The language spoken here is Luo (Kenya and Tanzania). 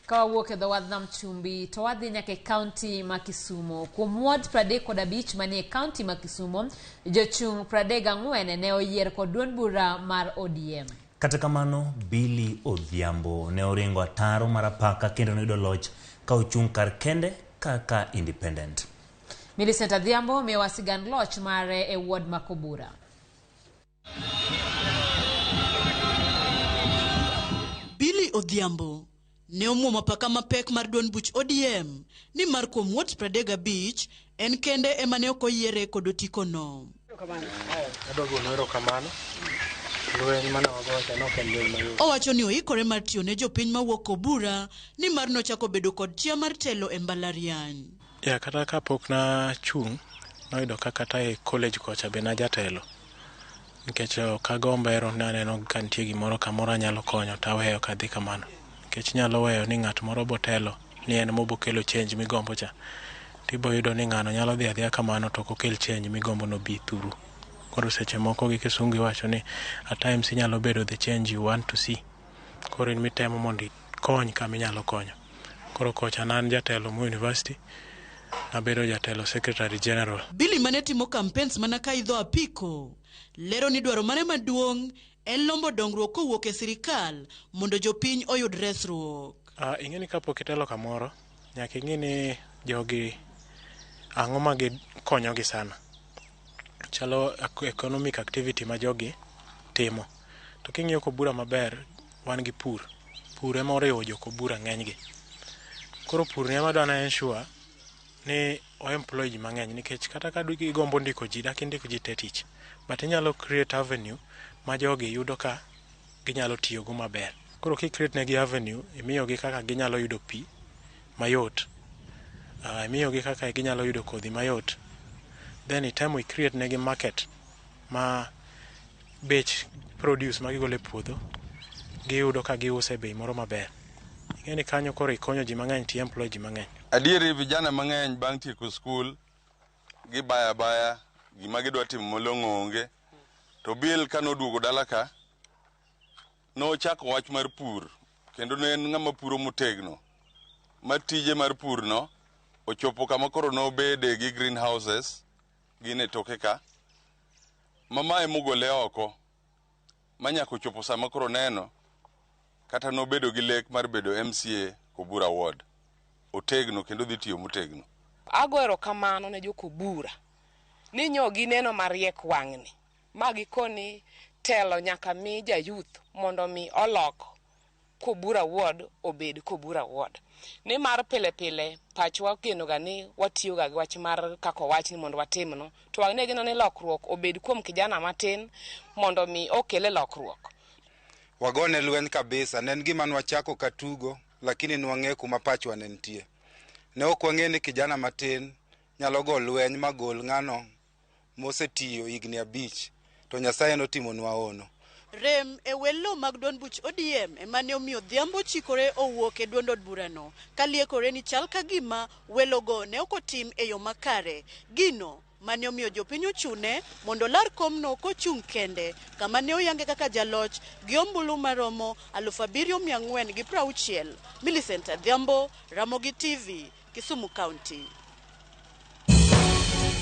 Kawawuok e dho wadh nam chumbi to wadhi nyaka e kaunti ma Kisumu. Kuom ward 35 manie kaunti ma Kisumu, Jachung 34 ne oyier kod duond bura mar ODM. Kata kamano, Billy Odhiambo ne oringo ataro mar apaka kendo noyudo loch ka ochung' kar kende kaka independent. Millicent Odhiambo miyo wasigan loch mare e ward ma Kobura. Billy Odhiambo ne omuomo apaka mapek mar duond buch ODM ni mar kuom ward 35 en kende ema ne okoyiere kod otiko no. Owacho ni oikore mar tiyo ne jopiny mawuok Kobura ni mar nochako bedo kod chia mar telo e mbalariany. Kata kapok na chung' noyudo kata e college kocha be na jatelo. Nikech kagombero naneno ka nitie gimoro kamoro nyalo konyo taweyo kadhi kamano. Nikech nyalo weyo ni ng'at moro botelo ni en mobokelo change migombo cha. Tibo yudo ni ng'ano nyalo dhi adhiya kamano to kokel change migombo no bi thuru. Koro seche moko gi Kisungu wacho ni at times inyalo bedo the change you want to see. Koro in mitemo mondo kony kama inyalo konyo. Koro kocha nan jatelo mo university nabedo jatelo secretary general. Billy mane timo campaigns mana ka idho apiko lero ni dwaro mane maduong' en lombo dongruok kowuok e sirikal mondo jopiny oyud resruok. Ing'eni kapok itelo kamoro nyaka ing'eni jogi ang'o ma gikonyogi sana. Chalo economic activity ma jogi timo. To king'iyo Kobura maber wan gi pur. Pur ema oriwo jo Kobura ng'enygi. Koro pur ne madwana ensure ni o employ ji mang'eny nikech kata ka gigombo ndiko ji dak indiko ji te tich. But inyalo create avenue ma jogi yudo ka ginyalo tiyo go maber. Koro ki create negi avenue imiyo gi kaka ginyalo yudo pi mayot. Imiyo gi kaka ginyalo yudo kodhi mayot. Then itemo create negi market ma bech produce ma gigole puodho giyudo ka giuse bei moro maber. Ing'eni kanyo koro ikonyo ji mang'eny ti employ ji mang'eny. Adieri vijana mang'eny bang' tieko skul gibaya gima gidwa timo molong'o onge. To Bill kanoduogo dala ka nochako wach mar pur kendo ne en ng'ama puro motegno. Matije mar pur no ochopo kama koro nobede gi greenhouses gine toke ka. Mamae mogole oko manyako chopo sama koro neno kata nobedo gi lek mar bedo MCA Kobura ward. Otegno kendo dhi tiyo motegno. Agwero kamano ne jo Kobura ni nyogi neno mariek wang'ni magi koni telo nyaka mi ja youth mondo mi olok Kobura ward obed Kobura ward. Ni mar pile pachwa keno ga ni watiyo ga gi wach mar kako wach ni mondo watimno to wangne gino ni lokruok obed kuom kijana matin mondo mi okele lokruok. Wagone lweny kabisa nen gima nwachako katugo lakini nwang'e kuma pachwa ne nitie. Ne ok wang'e ni kijana matin nyalo go lweny magol ng'ano mosetiyo higni 5 to Nyasaye notimo nwa ono. Rem e welo mag duond buch ODM emane omiyo Odhiambo chikore owuok e duond od burano kaliekore ni chal ka gima welogo ne okotim e yo makare. Gino mane omiyo jopiny ochune mondo lar komno kochung' kende kama ne oyange kaka jaloch gi ombulu maromo 7460. Millicent Odhiambo, Ramogi TV, Kisumu County.